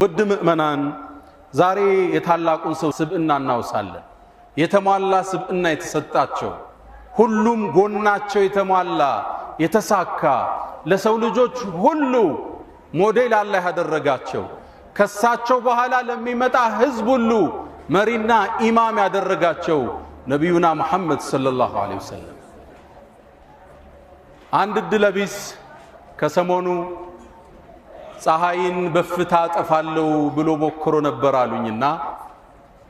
ውድ ምእመናን ዛሬ የታላቁን ሰው ስብዕና እናውሳለን። የተሟላ ስብዕና የተሰጣቸው ሁሉም ጎናቸው የተሟላ የተሳካ ለሰው ልጆች ሁሉ ሞዴል አላህ ያደረጋቸው ከሳቸው በኋላ ለሚመጣ ህዝብ ሁሉ መሪና ኢማም ያደረጋቸው ነብዩና መሐመድ ሰለላሁ ዐለይሂ ወሰለም አንድ ድለቢስ ከሰሞኑ ፀሐይን በፍታ ጠፋለው ብሎ ሞክሮ ነበር አሉኝና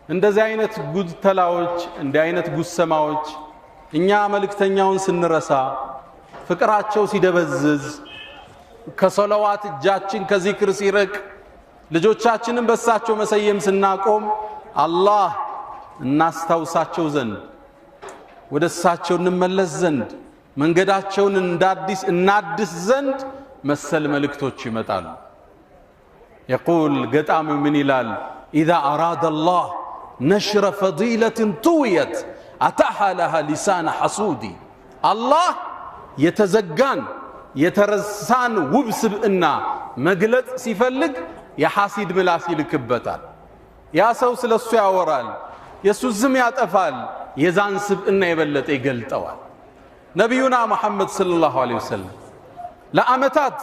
እንደዚህ አይነት ጉድተላዎች እንደ አይነት ጉሰማዎች እኛ መልእክተኛውን ስንረሳ ፍቅራቸው ሲደበዝዝ ከሶላዋት እጃችን ከዚክር ሲርቅ ልጆቻችንን በሳቸው መሰየም ስናቆም አላህ እናስታውሳቸው ዘንድ ወደሳቸው እንመለስ ዘንድ መንገዳቸውን እናድስ ዘንድ መሰል መልእክቶች ይመጣሉ። يقول قطام من إلال إذا أراد الله نشر فضيلة طويت أتاها لها لسان حسودي الله يتزقان يترسان وبسب إنا مقلت سيفلق يحاسيد ملاسي لكبتال يا سوس للسويا ورال يسو الزميات أفال يزان سب إنا يبلت إقل توال نبينا محمد صلى الله عليه وسلم ለአመታት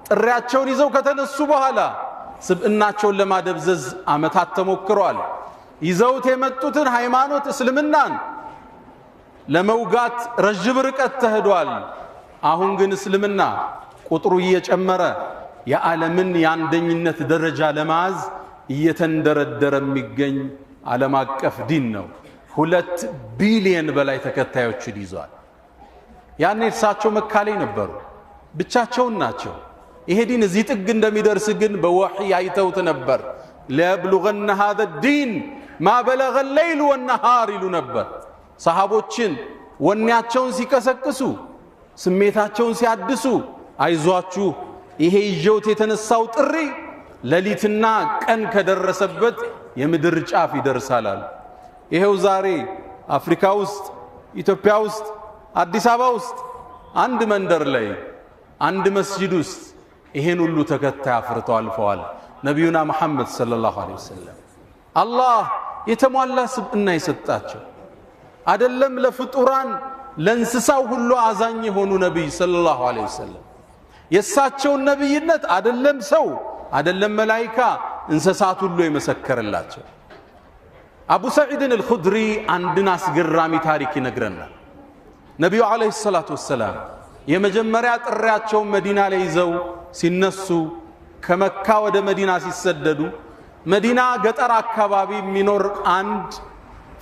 ጥሪያቸውን ይዘው ከተነሱ በኋላ ስብዕናቸውን ለማደብዘዝ አመታት ተሞክሯል። ይዘውት የመጡትን ሃይማኖት እስልምናን ለመውጋት ረጅም ርቀት ተሄዷል። አሁን ግን እስልምና ቁጥሩ እየጨመረ የዓለምን የአንደኝነት ደረጃ ለማዝ እየተንደረደረ የሚገኝ ዓለም አቀፍ ዲን ነው። 2 ቢሊየን በላይ ተከታዮችን ይዟል። ያኔ እርሳቸው መካ ላይ ነበሩ፣ ብቻቸውን ናቸው። ይሄ ዲን እዚህ ጥግ እንደሚደርስ ግን በወህይ አይተውት ነበር። ለብሉገነ هذا الدين ما بلغ الليل والنهار ይሉ ነበር። ሰሃቦችን ወኔያቸውን ሲቀሰቅሱ ስሜታቸውን ሲያድሱ አይዟችሁ ይሄ ይጆት የተነሳው ጥሪ ሌሊትና ቀን ከደረሰበት የምድር ጫፍ ይደርሳል። ይሄው ዛሬ አፍሪካ ውስጥ ኢትዮጵያ ውስጥ አዲስ አበባ ውስጥ አንድ መንደር ላይ አንድ መስጂድ ውስጥ ይሄን ሁሉ ተከታይ አፍርተው አልፈዋል ነብዩና መሐመድ ሰለላሁ ዐለይሂ ወሰለም። አላህ የተሟላ ስብዕና የሰጣቸው አይደለም ለፍጡራን ለእንስሳው ሁሉ አዛኝ የሆኑ ነብይ ሰለላሁ ዐለይሂ ወሰለም የሳቸው ነብይነት አይደለም ሰው አይደለም መላእክት እንስሳት ሁሉ የመሰከረላቸው። አቡ ሰዒድ አልኹድሪ አንድን አስገራሚ ታሪክ ይነግረናል። ነብዩ ዐለይሂ ሰላቱ ወሰላም የመጀመሪያ ጥሪያቸው መዲና ላይ ይዘው ሲነሱ ከመካ ወደ መዲና ሲሰደዱ መዲና ገጠር አካባቢ የሚኖር አንድ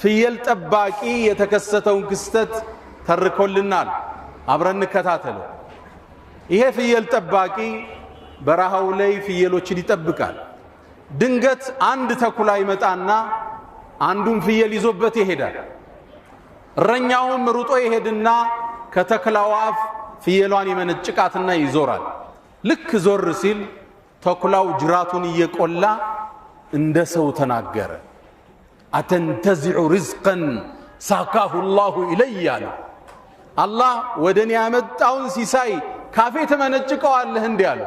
ፍየል ጠባቂ የተከሰተውን ክስተት ተርኮልናል። አብረን እንከታተለው። ይሄ ፍየል ጠባቂ በረሃው ላይ ፍየሎችን ይጠብቃል። ድንገት አንድ ተኩላ ይመጣና አንዱን ፍየል ይዞበት ይሄዳል። እረኛውም ሩጦ ይሄድና ከተኩላው አፍ ፍየሏን ይመነጭቃትና ይዞራል። ልክ ዞር ሲል ተኩላው ጅራቱን እየቆላ እንደ ሰው ተናገረ። አተንተዚዑ ሪዝቀን ሳካሁ الله ኢለይ አለ። አላህ ወደኔ ያመጣውን ሲሳይ ካፌ ተመነጭቀዋለህ እንዴ አለ።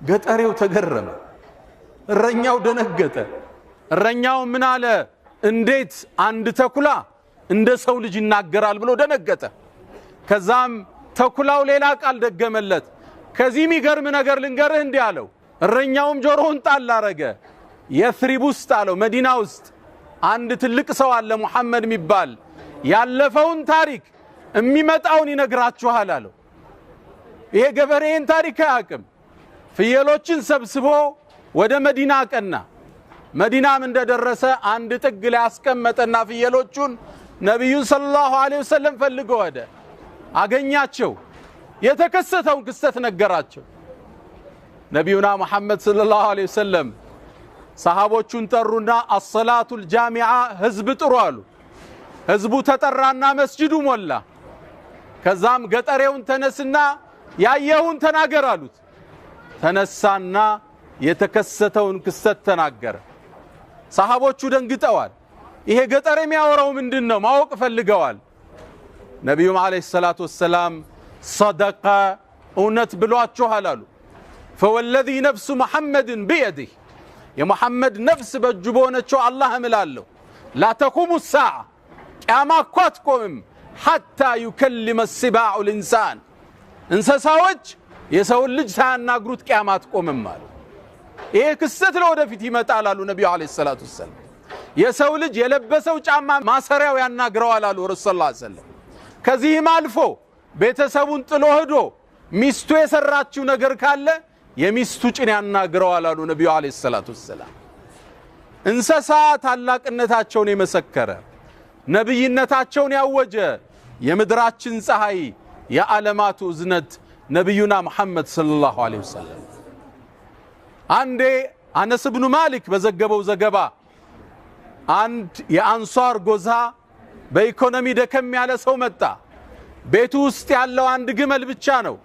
ገጠሬው ተገረመ፣ እረኛው ደነገጠ። እረኛው ምን አለ? እንዴት አንድ ተኩላ እንደ ሰው ልጅ ይናገራል ብሎ ደነገጠ። ከዛም ተኩላው ሌላ ቃል ደገመለት። ከዚህ የሚገርም ነገር ልንገርህ እንዲህ አለው። እረኛውም ጆሮውን ጣል አረገ። የስሪብ ውስጥ አለው መዲና ውስጥ አንድ ትልቅ ሰው አለ ሙሐመድ የሚባል ያለፈውን ታሪክ የሚመጣውን ይነግራችኋል አለው። ይሄ ገበሬን ታሪክ አያውቅም። ፍየሎችን ሰብስቦ ወደ መዲና ቀና። መዲናም እንደደረሰ አንድ ጥግ ላይ አስቀመጠና ፍየሎቹን ነብዩ ሰለላሁ ዐለይሂ ወሰለም ፈልገው ወደ አገኛቸው። የተከሰተውን ክስተት ነገራቸው። ነብዩና መሐመድ ሰለላሁ ዐለይሂ ወሰለም ሰሃቦቹን ጠሩና አሰላቱል ጃሚዓ ህዝብ ጥሩ አሉ። ህዝቡ ተጠራና መስጂዱ ሞላ። ከዛም ገጠሬውን ተነስና ያየውን ተናገር አሉት። ተነሳና የተከሰተውን ክስተት ተናገረ። ሰሃቦቹ ደንግጠዋል። ይሄ ገጠር የሚያወራው ምንድነው ማወቅ ፈልገዋል። ነብዩ አለይሂ ሰላቱ ወሰለም ሰደቀ እውነት ብሏችኋል አሉ። فوالذي نفس محمد بيده يا محمد نفس بجبونچو الله املالو لا تقوم الساعه قيامه قوم حتى يكلم السباع الانسان እንስሳዎች የሰው ልጅ ሳያናግሩት ቂያማ አትቆምም አሉ ይሄ ክስተት ለወደፊት ይመጣል አሉ ነብዩ አለይሂ ሰላቱ ወሰለም የሰው ልጅ የለበሰው ጫማ ማሰሪያው ያናግረዋል አሉ ረሱላህ ሰለላሁ ዐለይሂ ወሰለም ከዚህም አልፎ ቤተሰቡን ጥሎ ሄዶ ሚስቱ የሰራችው ነገር ካለ የሚስቱ ጭን ያናግረዋል አሉ ነብዩ አለይሂ ሰላቱ ወሰለም እንስሳ ታላቅነታቸውን የመሰከረ ነብይነታቸውን ያወጀ የምድራችን ፀሐይ የዓለማቱ እዝነት ነብዩና መሐመድ ሰለላሁ ዐለይሂ ወሰለም አንዴ አነስ ኢብኑ ማሊክ በዘገበው ዘገባ አንድ የአንሷር ጎዛ በኢኮኖሚ ደከም ያለ ሰው መጣ ቤቱ ውስጥ ያለው አንድ ግመል ብቻ ነው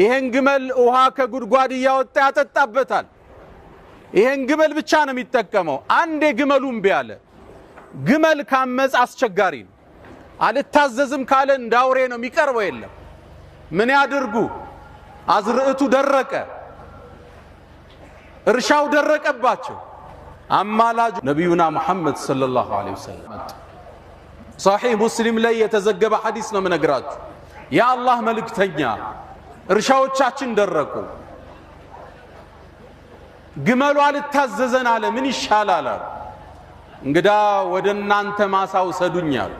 ይሄን ግመል ውሃ ከጉድጓድ ያወጣ ያጠጣበታል ይሄን ግመል ብቻ ነው የሚጠቀመው አንዴ ግመሉን ቢያለ ግመል ካመጽ አስቸጋሪ ነው አልታዘዝም ካለ እንዳውሬ ነው የሚቀርበው የለም ምን ያድርጉ አዝርዕቱ ደረቀ እርሻው ደረቀባቸው አማላጅ ነብዩና መሐመድ ሰለላሁ ዐለይሂ ወሰለም صحيح مسلم ላይ የተዘገበ ሐዲስ ነው መነግራችሁ ያ አላህ መልእክተኛ እርሻዎቻችን ደረቁ ግመሉ አልታዘዘን አለ ምን ይሻላል እንግዳ ወደናንተ ማሳው ሰዱኛል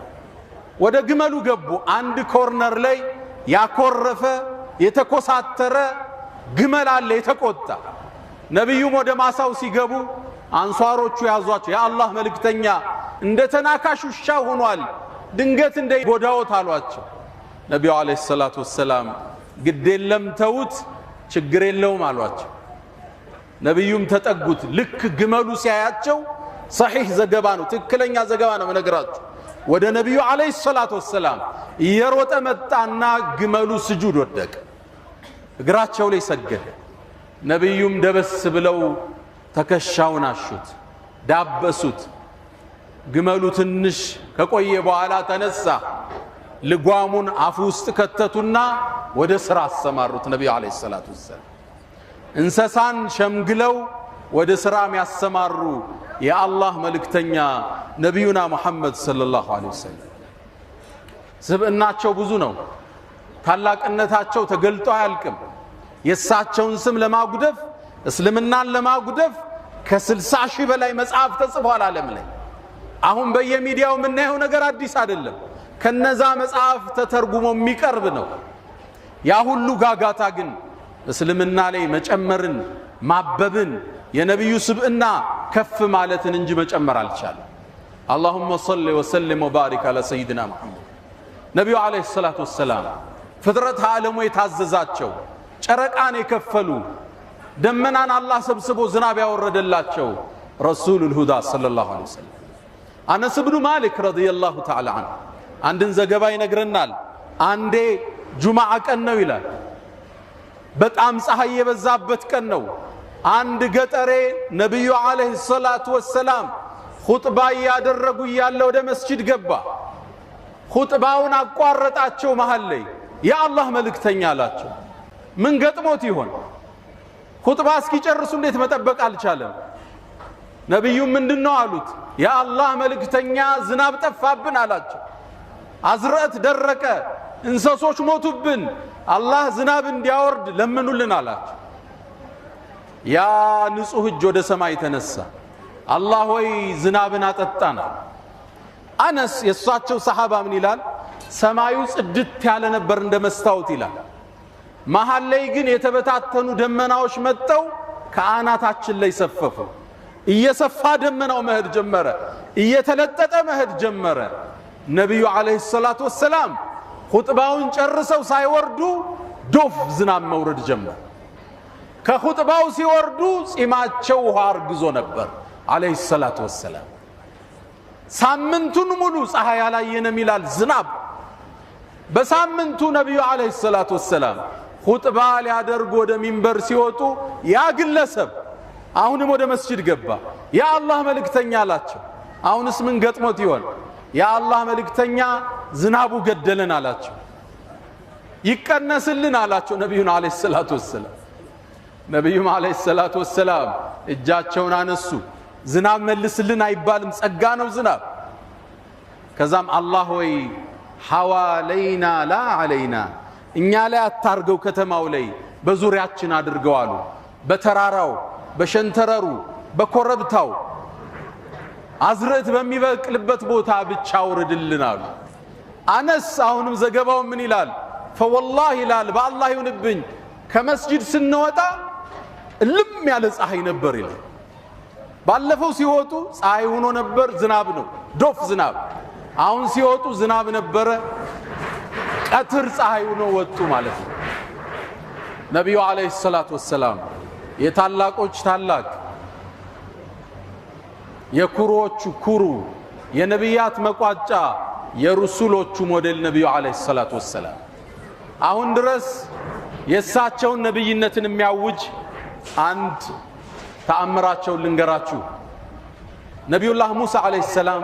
ወደ ግመሉ ገቡ አንድ ኮርነር ላይ ያኮረፈ የተኮሳተረ ግመል አለ የተቆጣ ነብዩም ወደ ማሳው ሲገቡ አንሷሮቹ ያዟቸው ያ አላህ መልእክተኛ እንደተናካሽ ውሻ ሆኗል ድንገት እንደ ጎዳውት አሏቸው ነብዩ አለይሂ ሰላቱ ወሰለም ግዴለም ተውት ችግር የለውም አሏቸው ነብዩም ተጠጉት ልክ ግመሉ ሲያያቸው صحيح ዘገባ ነው ትክክለኛ ዘገባ ነው መነግራችሁ ወደ ነብዩ አለይሂ ሰላቱ ወሰለም የሮጠ መጣና ግመሉ ስጁድ ወደቀ እግራቸው ላይ ሰገደ ነብዩም ደበስ ብለው ተከሻውን አሹት ዳበሱት ግመሉ ትንሽ ከቆየ በኋላ ተነሳ ልጓሙን አፉ ውስጥ ከተቱና ወደ ስራ አሰማሩት ነብዩ አለይሂ ሰላቱ ወሰለም እንስሳን ሸምግለው ወደ ስራ የሚያሰማሩ የአላህ መልእክተኛ ነብዩና መሐመድ ሰለላሁ ዐለይሂ ወሰለም ስብዕናቸው ብዙ ነው ታላቅነታቸው ተገልጦ አያልቅም የሳቸውን ስም ለማጉደፍ እስልምናን ለማጉደፍ ከ60 ሺህ በላይ መጽሐፍ ተጽፏል ዓለም ላይ አሁን በየሚዲያው ምናየው ነገር አዲስ አይደለም ከነዛ መጽሐፍ ተተርጉሞ የሚቀርብ ነው ያ ሁሉ ጋጋታ ግን እስልምና ላይ መጨመርን ማበብን የነብዩ ስብዕና ከፍ ማለትን እንጂ መጨመር አልቻለም اللهم صل وسلم وبارك على سيدنا محمد ነብዩ አለይሂ ሰላቱ ወሰለም ፍጥረት ዓለሙ የታዘዛቸው ጨረቃን የከፈሉ ደመናን አላህ ሰብስቦ ዝናብ ያወረደላቸው ረሱሉል ሁዳ ሰለላሁ ዐለይሂ ወሰለም አነስ ኢብኑ ማሊክ ረዲየላሁ ተዓላ ዐንሁ አንድን ዘገባ ይነግረናል አንዴ ጁማዓ ቀን ነው ይላል በጣም ፀሐይ የበዛበት ቀን ነው አንድ ገጠሬ ነብዩ አለይሂ ሰላቱ ወሰለም ኹጥባ ያደረጉ ያለው ወደ መስጂድ ገባ ኹጥባውን አቋረጣቸው መሃል ላይ ያ አላህ መልእክተኛ አላቸው ምን ገጥሞት ይሆን ኹጥባ እስኪጨርሱ እንዴት መጠበቅ አልቻለም ነብዩ ምንድነው አሉት ያ አላህ መልእክተኛ ዝናብ ጠፋብን አላቸው አዝርዕት ደረቀ እንስሶች ሞቱብን አላህ ዝናብ እንዲያወርድ ለምኑልን አላቸው ያ ንጹህ እጅ ወደ ሰማይ ተነሳ አላህ ወይ ዝናብን አጠጣና አነስ የሷቸው ሰሃባ ምን ይላል ሰማዩ ጽድት ያለ ነበር እንደመስታወት ይላል መሃል ላይ ግን የተበታተኑ ደመናዎች መጣው ከአናታችን ላይ ሰፈፉ እየሰፋ ደመናው መሄድ ጀመረ እየተለጠጠ መሄድ ጀመረ ነብዩ አለይሂ ሰላቱ ወሰለም ኹጥባውን ጨርሰው ሳይወርዱ ዶፍ ዝናብ መውረድ ጀመረ ከኹጥባው ሲወርዱ ጺማቸው ውሃ አርግዞ ነበር አለይሂ ሰላቱ ወሰለም ሳምንቱን ሙሉ ፀሐይ ያላየንም ይላል ዝናብ በሳምንቱ ነብዩ አለይሂ ሰላቱ ወሰለም ኹጥባ ሊያደርጉ ወደ ሚንበር ሲወጡ ያ ግለሰብ አሁንም ወደ መስጂድ ገባ ያ አላህ መልእክተኛ አላቸው አሁንስ ምን ገጥሞት ይሆን ያ አላህ መልእክተኛ ዝናቡ ገደለን አላቸው ይቀነስልን አላቸው ነብዩና አለይሂ ሰላቱ ወሰለም ነብዩም አለይሂ ሰላቱ ወሰላም እጃቸውን አነሱ። ዝናብ መልስልን አይባልም፣ ጸጋ ነው ዝናብ። ከዛም አላህ ወይ ሐዋለይና ላ ዐለይና፣ እኛ ላይ አታርገው ከተማው ላይ በዙሪያችን አድርገው አሉ። በተራራው በሸንተረሩ በኮረብታው አዝርዕት በሚበቅልበት ቦታ ብቻ አውርድልን አሉ። አነስ አሁንም ዘገባው ምን ይላል? ፈወላሂ ይላል በአላህ ይሁንብኝ ከመስጂድ ስንወጣ እልም ያለ ፀሐይ ነበር ይላል። ባለፈው ሲወጡ ፀሐይ ሆኖ ነበር፣ ዝናብ ነው ዶፍ ዝናብ። አሁን ሲወጡ ዝናብ ነበረ፣ ቀትር ፀሐይ ሆኖ ወጡ ማለት ነው። ነብዩ አለይሂ ሰላቱ ወሰላም የታላቆች ታላቅ የኩሮቹ ኩሩ የነቢያት መቋጫ የሩሱሎቹ ሞዴል ነብዩ አለይሂ ሰላቱ ወሰላም አሁን ድረስ የሳቸውን ነብይነትን የሚያውጅ አንድ ተአምራቸውን ልንገራችሁ። ነብዩላህ ሙሳ አለይሂ ሰላም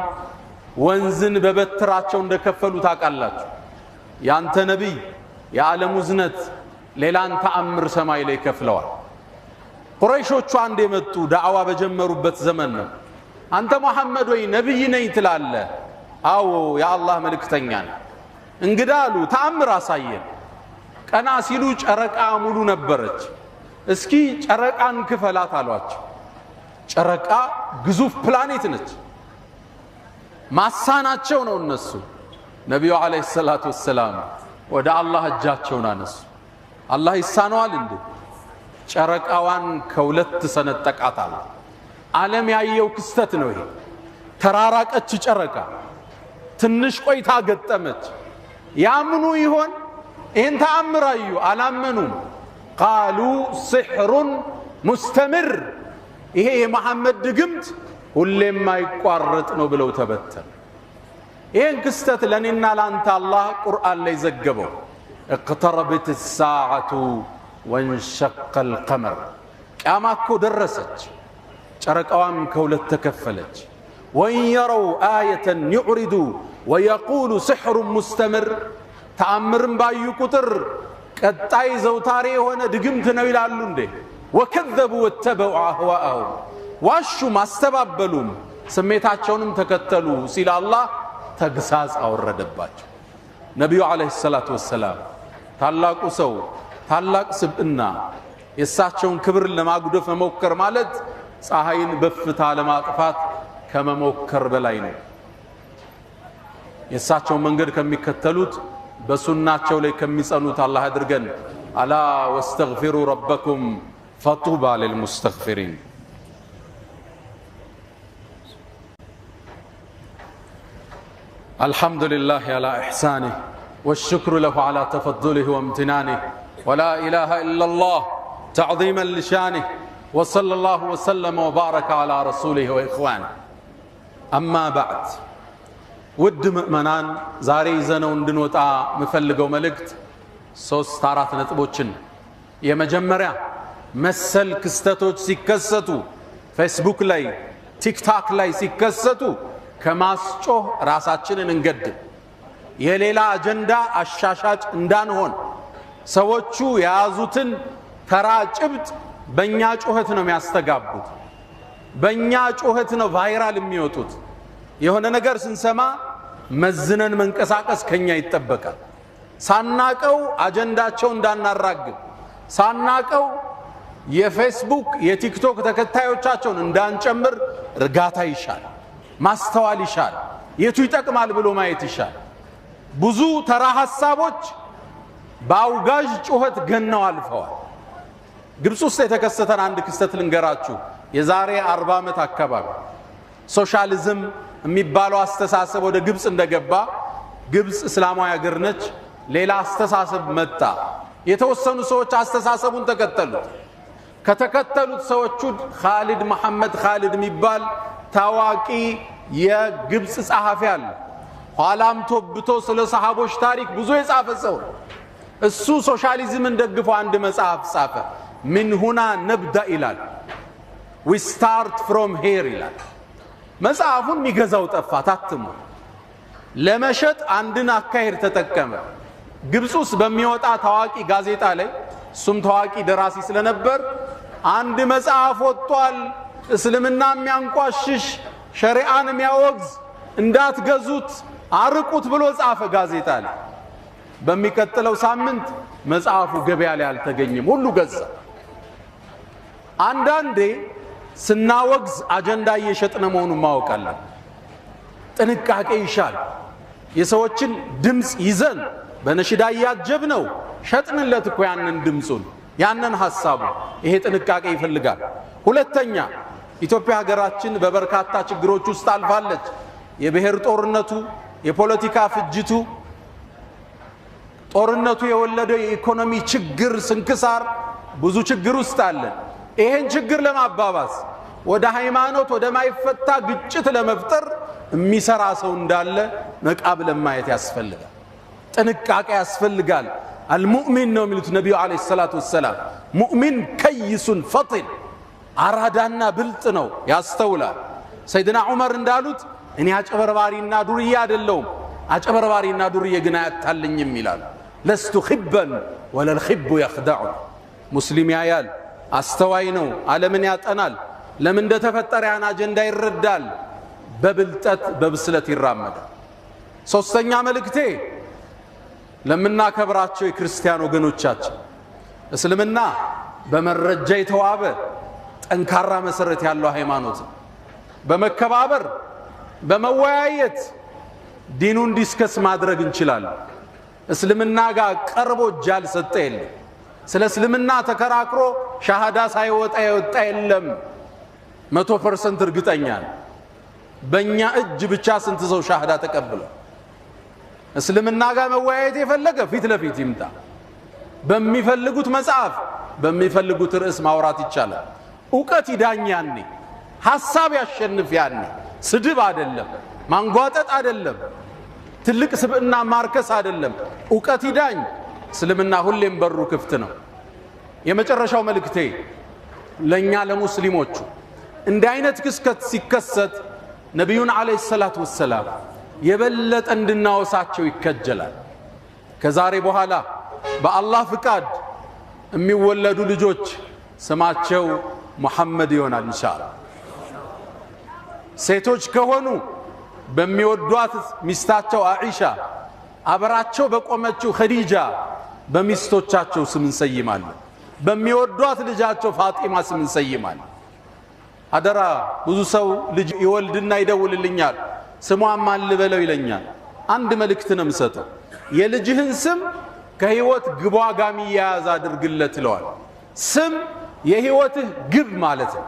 ወንዝን በበትራቸው እንደከፈሉ ታውቃላችሁ። ያንተ ነብይ የዓለሙ ዝነት ሌላን ተአምር ሰማይ ላይ ከፍለዋል። ቁረይሾቹ አንድ የመጡ ዳዕዋ በጀመሩበት ዘመን ነው። አንተ መሐመድ ወይ ነብይ ነኝ ትላለህ? አዎ የአላህ መልእክተኛ ነኝ። እንግዳ አሉ ተአምር አሳየን። ቀና ሲሉ ጨረቃ ሙሉ ነበረች። እስኪ ጨረቃን ክፈላት አሏቸው። ጨረቃ ግዙፍ ፕላኔት ነች። ማሳናቸው ነው እነሱ። ነብዩ አለይሂ ሰላቱ ወሰላም ወደ አላህ እጃቸውን አነሱ። አላህ ይሳነዋል እንዴ? ጨረቃዋን ከሁለት ሰነጠቃት አለ። ዓለም ያየው ክስተት ነው ይሄ። ተራራቀች ጨረቃ፣ ትንሽ ቆይታ ገጠመች። ያምኑ ይሆን? ይህን ተአምር አዩ፣ አላመኑም። ቃሉ ሲሕሩን ሙስተምር፣ ይሄ የመሐመድ ድግምት ሁሌም ማይቋረጥ ነው ብለው ተበተኑ። ይህን ክስተት ለእኔና ለአንተ አላህ ቁርአን ላይ ዘገበው። اقتربت الساعة وانشق القمر، ቅያማ እኮ ደረሰች፣ ጨረቃዋም ከሁለት ተከፈለች። وإن يروا آية يعرضوا ويقولوا سحر مستمر፣ ተአምርን ባዩ ቁጥር ቀጣይ ዘውታሪ የሆነ ድግምት ነው ይላሉ እንዴ። وكذبوا واتبعوا أهواءهم፣ ዋሹም አስተባበሉም ስሜታቸውንም ተከተሉ ሲል አላህ ተግሳጽ አወረደባቸው። ነብዩ አለይሂ ሰላቱ ወሰላም ታላቁ ሰው ታላቅ ስብዕና፣ የእሳቸውን ክብር ለማጉደፍ መሞከር ማለት ፀሐይን በፍታ ለማጥፋት ከመሞከር በላይ ነው። የእሳቸውን መንገድ ከሚከተሉት በሱናቸው ላይ ከሚጸኑት አላህ አድርገን። አላ ወስተግፊሩ ረበኩም ፈጡባ ሊልሙስተግፊሪን። الحمد لله على إحسانه والشكر له على تفضله وامتنانه ولا إله إلا الله تعظيما لشانه وصلى الله وسلم وبارك على رسوله وإخوانه. أما بعد، ود مؤمنان زاري زنون دنوتا مفلقو ملكت ሶስት አራት ነጥቦችን የመጀመሪያ መሰል ክስተቶች ሲከሰቱ ፌስቡክ ላይ ቲክታክ ላይ ሲከሰቱ ከማስጮህ ራሳችንን እንገድብ። የሌላ አጀንዳ አሻሻጭ እንዳንሆን። ሰዎቹ የያዙትን ተራ ጭብጥ በእኛ ጩኸት ነው የሚያስተጋቡት፣ በእኛ ጩኸት ነው ቫይራል የሚወጡት። የሆነ ነገር ስንሰማ መዝነን መንቀሳቀስ ከኛ ይጠበቃል። ሳናቀው አጀንዳቸው እንዳናራግብ፣ ሳናቀው የፌስቡክ የቲክቶክ ተከታዮቻቸውን እንዳንጨምር እርጋታ ይሻል፣ ማስተዋል ይሻል፣ የቱ ይጠቅማል ብሎ ማየት ይሻል። ብዙ ተራ ሐሳቦች በአውጋዥ ጩኸት ገነው አልፈዋል። ግብጽ ውስጥ የተከሰተን አንድ ክስተት ልንገራችሁ። የዛሬ 40 ዓመት አካባቢ ሶሻሊዝም የሚባለው አስተሳሰብ ወደ ግብጽ እንደገባ፣ ግብጽ እስላማዊ ሀገር ነች፣ ሌላ አስተሳሰብ መጣ። የተወሰኑ ሰዎች አስተሳሰቡን ተከተሉት። ከተከተሉት ሰዎቹ ኻሊድ መሐመድ ኻሊድ የሚባል ታዋቂ የግብጽ ጸሐፊ አለ። ኋላም ተወብቶ ስለ ሰሃቦች ታሪክ ብዙ የጻፈ ሰው። እሱ ሶሻሊዝምን ደግፎ አንድ መጽሐፍ ጻፈ። ምን ሁና ነብዳ ይላል፣ we start from here ይላል። መጽሐፉን የሚገዛው ጠፋ፣ ታትሞ ለመሸጥ አንድን አካሄድ ተጠቀመ። ግብጽ ውስጥ በሚወጣ ታዋቂ ጋዜጣ ላይ እሱም ታዋቂ ደራሲ ስለነበር አንድ መጽሐፍ ወጥቷል እስልምና የሚያንቋሽሽ ሸሪዓን የሚያወግዝ እንዳትገዙት አርቁት ብሎ ጻፈ ጋዜጣ ላይ በሚቀጥለው ሳምንት መጽሐፉ ገበያ ላይ አልተገኘም ሁሉ ገዛ አንዳንዴ ስናወግዝ አጀንዳ እየሸጥነ መሆኑን ማወቃለን ጥንቃቄ ይሻል የሰዎችን ድምጽ ይዘን በነሽዳ ያጀብነው ሸጥንለት እኮ ያንን ድምጹን ያንን ሐሳቡ ይሄ ጥንቃቄ ይፈልጋል ሁለተኛ ኢትዮጵያ ሀገራችን በበርካታ ችግሮች ውስጥ አልፋለች የብሔር ጦርነቱ የፖለቲካ ፍጅቱ ጦርነቱ የወለደው የኢኮኖሚ ችግር ስንክሳር ብዙ ችግር ውስጥ አለ ይሄን ችግር ለማባባስ ወደ ሃይማኖት ወደ ማይፈታ ግጭት ለመፍጠር የሚሰራ ሰው እንዳለ መቃብለ ማየት ያስፈልጋል ጥንቃቄ ያስፈልጋል المؤمن ነው የሚሉት ነብዩ አለይሂ ሰላቱ ወሰለም ሙእሚን ከይሱን ፈጢን አራዳና ብልጥ ነው ያስተውላል ሰይድና ዑመር እንዳሉት እኔ አጨበርባሪና ዱርዬ አይደለሁም አጨበርባሪና ዱርዬ ግን አያታልኝም ይላል ለስቱ ኺበን ወለል ኺቡ يخدع ሙስሊም ያያል አስተዋይ ነው ዓለምን ያጠናል ለምን እንደተፈጠረ ያን አጀንዳ ይረዳል በብልጠት በብስለት ይራመዳል ሶስተኛ መልእክቴ ለምና ከብራቸው የክርስቲያን ወገኖቻችን እስልምና በመረጃ የተዋበ ጠንካራ መሰረት ያለው ሃይማኖት በመከባበር በመወያየት ዲኑን ዲስከስ ማድረግ እንችላለን እስልምና ጋር ቀርቦ ጃል ሰጠ የለም ስለ እስልምና ተከራክሮ ሻሃዳ ሳይወጣ ይወጣ የለም 100% እርግጠኛ በእኛ እጅ ብቻ ስንት ሰው ሻሃዳ ተቀበለ እስልምና ጋር መወያየት የፈለገ ፊት ለፊት ይምጣ በሚፈልጉት መጽሐፍ በሚፈልጉት ርዕስ ማውራት ይቻላል ዕውቀት ይዳኛኒ ሐሳብ ያሸንፍ ያኒ ስድብ አይደለም ማንጓጠጥ አይደለም ትልቅ ስብዕና ማርከስ አይደለም ዕውቀት ይዳኝ እስልምና ሁሌም በሩ ክፍት ነው የመጨረሻው መልእክቴ ለኛ ለሙስሊሞቹ እንደ አይነት ክስከት ሲከሰት ነብዩን አለይሂ ሰላቱ ወሰለም የበለጠ እንድናወሳቸው ይከጀላል ከዛሬ በኋላ በአላህ ፍቃድ የሚወለዱ ልጆች ስማቸው ሙሐመድ ይሆናል ኢንሻአላህ ሴቶች ከሆኑ በሚወዷት ሚስታቸው አኢሻ አብራቸው በቆመችው ኸዲጃ በሚስቶቻቸው ስም እንሰይማለን በሚወዷት ልጃቸው ፋጢማ ስም እንሰይማለን አደራ ብዙ ሰው ልጅ ይወልድና ይደውልልኛል ስሟን ማን ልበለው ይለኛል አንድ መልእክት ነው የምሰጠው የልጅህን ስም ከህይወት ግቧጋሚ ያያዝ አድርግለት ይለዋል ስም የህይወትህ ግብ ማለት ነው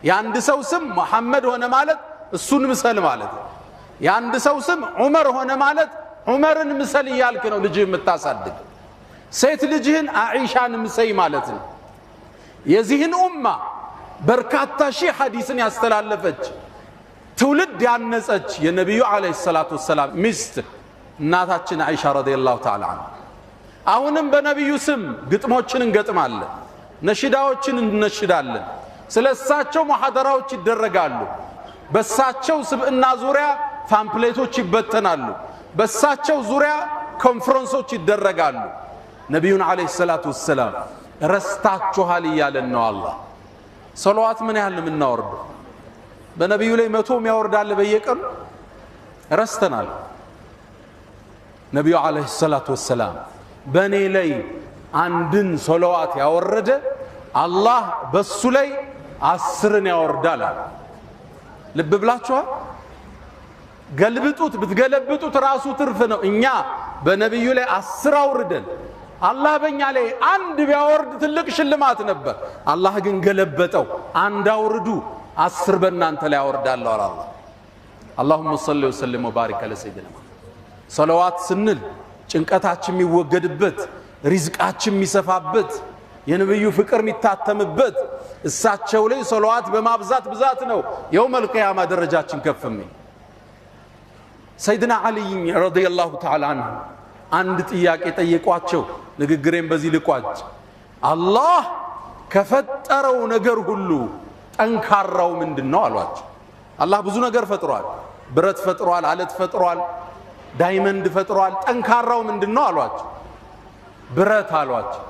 የአንድ ሰው ስም መሐመድ ሆነ ማለት እሱን ምሰል ማለት ነው የአንድ ሰው ስም ዑመር ሆነ ማለት ዑመርን ምሰል ይያልክ ነው ልጅህ የምታሳድግ ሴት ልጅህን አኢሻን ምሰይ ማለት ነው የዚህን ኡማ በርካታ ሺህ ሐዲስን ያስተላለፈች ትውልድ ያነጸች የነብዩ አለይሂ ሰላቱ ወሰለም ሚስት እናታችን አኢሻ ረዲየላሁ ተዓላ ዐንሃ አሁንም በነብዩ ስም ግጥሞችን እንገጥማለን ነሽዳዎችን እንነሽዳለን ስለሳቸው ሙሐደራዎች ይደረጋሉ በሳቸው ስብዕና ዙሪያ ፓምፕሌቶች ይበተናሉ በሳቸው ዙሪያ ኮንፈረንሶች ይደረጋሉ ነብዩን አለይሂ ሰላቱ ወሰለም ረስታችኋል ይያለን ነው አላህ ሰለዋት ምን ያህል ምናወርድ በነብዩ ላይ 100 የሚያወርዳል በየቀኑ ረስተናል ነብዩ አለይሂ ሰላቱ ወሰለም በኔ ላይ አንድን ሰለዋት ያወረደ አላህ በሱ ላይ 10ን ያወርዳል ልብ ብላችኋል ገልብጡት ብትገለብጡት ራሱ ትርፍ ነው እኛ በነብዩ ላይ 10 አውርደን አላህ በእኛ ላይ አንድ ቢያወርድ ትልቅ ሽልማት ነበር አላህ ግን ገለበጠው አንድ አውርዱ 10 በእናንተ ላይ ያወርዳል አላህ اللهم صل وسلم وبارك على سيدنا صلوات ስንል ጭንቀታችን የሚወገድበት ሪዝቃችን የሚሰፋበት የነብዩ ፍቅር የሚታተምበት እሳቸው ላይ ሶላዋት በማብዛት ብዛት ነው የውመል ቂያማ ደረጃችን ከፍም ሰይድና አሊ ረዲየላሁ ተዓላ ዐንሁ አንድ ጥያቄ ጠየቋቸው ንግግሬን በዚህ ልቋጭ አላህ ከፈጠረው ነገር ሁሉ ጠንካራው ምንድነው አሏቸው አላህ ብዙ ነገር ፈጥሯል ብረት ፈጥሯል አለት ፈጥሯል ዳይመንድ ፈጥሯል ጠንካራው ምንድነው አሏቸው ብረት አሏቸው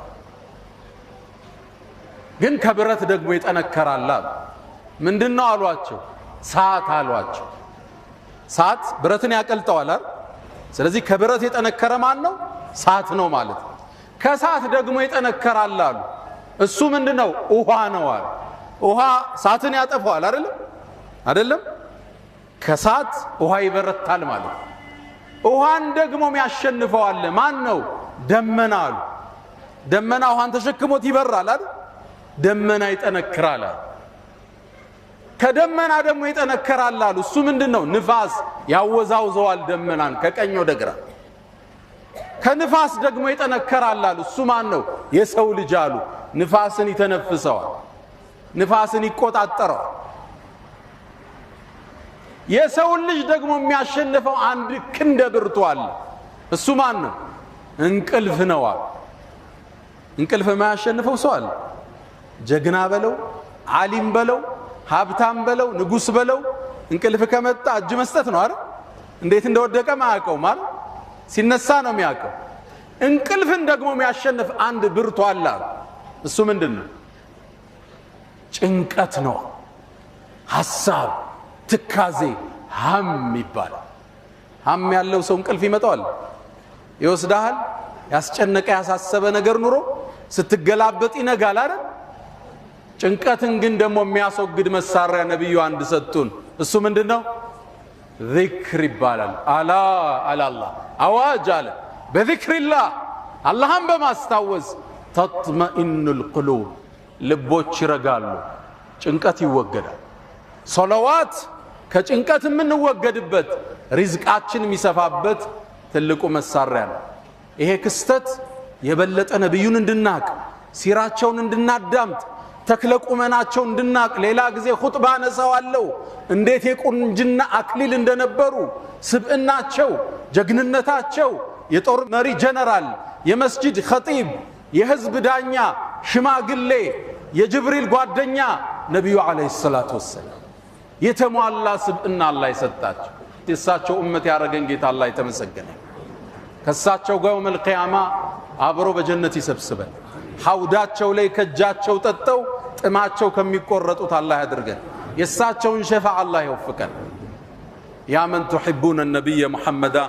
ግን ከብረት ደግሞ ይጠነከራል አሉ። ምንድነው አሏቸው? ሰዓት አሏቸው። ሰዓት ብረትን ያቀልጠዋል አይደል? ስለዚህ ከብረት የጠነከረ ማን ነው? ሰዓት ነው ማለት ነው። ከሰዓት ደግሞ ይጠነከራል አሉ። እሱ ምንድነው? ውሃ ነው አሉ። ውሃ ሰዓትን ያጠፋዋል አይደለም? ከሰዓት ውሃ ይበረታል ማለት ነው። ውሃን ደግሞ የሚያሸንፈዋል ማን ነው? ደመና አሉ። ደመና ውሃን ተሸክሞት ይበራል አይደል? ደመና ይጠነክራል አሉ። ከደመና ደግሞ ይጠነከራል አሉ። እሱ ምንድነው? ንፋስ ያወዛውዘዋል ደመናን ከቀኝ ወደ ግራ። ከንፋስ ደግሞ ይጠነከራል አሉ። እሱ ማን ነው? የሰው ልጅ አሉ። ንፋስን ይተነፍሰዋል፣ ንፋስን ይቆጣጠረዋል። የሰው ልጅ ደግሞ የሚያሸንፈው አንድ ክንደ ብርቱ አለ። እሱ ማን ነው? እንቅልፍ ነው አሉ። እንቅልፍ የማያሸንፈው ሰው አለ? ጀግና በለው፣ ዓሊም በለው፣ ሀብታም በለው፣ ንጉስ በለው፣ እንቅልፍ ከመጣ እጅ መስጠት ነው አይደል? እንዴት እንደወደቀ ማያውቀው ማለት ሲነሳ ነው የሚያውቀው። እንቅልፍን ደግሞ የሚያሸንፍ አንድ ብርቱ አለ። እሱ ምንድነው? ጭንቀት ነው። ሐሳብ፣ ትካዜ፣ ሀም ይባላል። ሀም ያለው ሰው እንቅልፍ ይመጣዋል፣ ይወስዳል። ያስጨነቀ ያሳሰበ ነገር ኑሮ ስትገላበጥ ይነጋል አይደል? ጭንቀትን ግን ደግሞ የሚያስወግድ መሳሪያ ነብዩ አንድ ሰጡን። እሱ ምንድነው? ዚክር ይባላል። አላ አላህ አዋጅ አለ በዚክሪላህ አላህን በማስታወስ ተጥመኢኑል ቁሉብ ልቦች ይረጋሉ፣ ጭንቀት ይወገዳል። ሶላዋት ከጭንቀት የምንወገድበት ሪዝቃችን የሚሰፋበት ትልቁ መሳሪያ ነው። ይሄ ክስተት የበለጠ ነብዩን እንድናቅ፣ ሲራቸውን እንድናዳምጥ፣ ተክለቁመናቸው እንድናቅ ሌላ ጊዜ ኹጥባ ነሳዋለሁ። እንዴት የቁንጅና አክሊል እንደነበሩ ስብዕናቸው፣ ጀግንነታቸው፣ የጦር መሪ ጀነራል፣ የመስጂድ ኸጢብ፣ የህዝብ ዳኛ፣ ሽማግሌ፣ የጅብሪል ጓደኛ ነብዩ አለይሂ ሰላቱ ወሰለም የተሟላ ስብዕና አላህ ይሰጣቸው። የሳቸው ኡመት ያረገን ጌታ አላህ የተመሰገነ። ከሳቸው ጋር የውመል ቂያማ አብሮ በጀነት ይሰብስበን። ሐውዳቸው ላይ ከጃቸው ጠጠው ጥማቸው ከሚቆረጡት አላህ ያድርገን። የሳቸውን ሸፋዓ አላህ ይወፍቀን። يا من تحبون النبي محمدا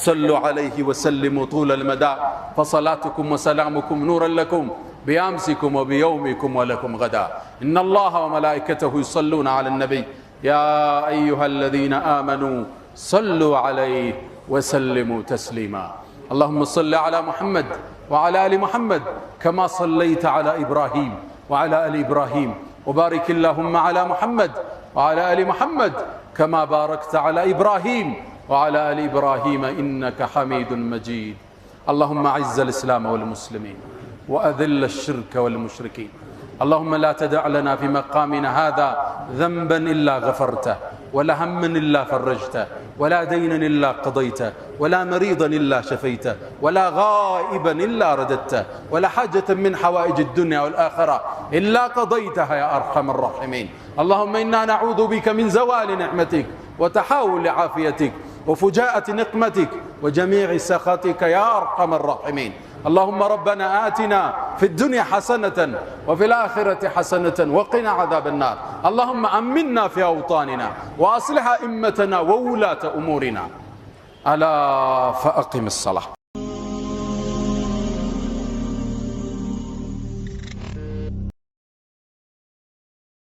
صلوا عليه وسلموا طول المدى فصلاتكم وسلامكم نورا لكم بأمسكم وبيومكم ولكم غدا إن الله وملائكته يصلون على النبي يا أيها الذين آمنوا صلوا عليه وسلموا تسليما اللهم صل على محمد وعلى آل محمد كما صليت على إبراهيم وعلى آل إبراهيم وبارك اللهم على محمد وعلى آل محمد كما باركت على إبراهيم وعلى آل إبراهيم إنك حميد مجيد اللهم أعز الإسلام والمسلمين وأذل الشرك والمشركين اللهم لا تدع لنا في مقامنا هذا ذنبا إلا غفرته ولا هما إلا فرجته ولا دينا إلا قضيته ولا مريضا إلا شفيته ولا غائبا إلا رددته ولا حاجة من حوائج الدنيا والآخرة إلا قضيتها يا أرحم الراحمين اللهم إنا نعوذ بك من زوال نعمتك وتحاول عافيتك وفجاءة نقمتك وجميع سخطك يا أرحم الراحمين اللهم ربنا آتنا في الدنيا حسنة وفي الآخرة حسنة وقنا عذاب النار اللهم أمنا في أوطاننا وأصلح أئمتنا وولاة أمورنا ألا فأقم الصلاة.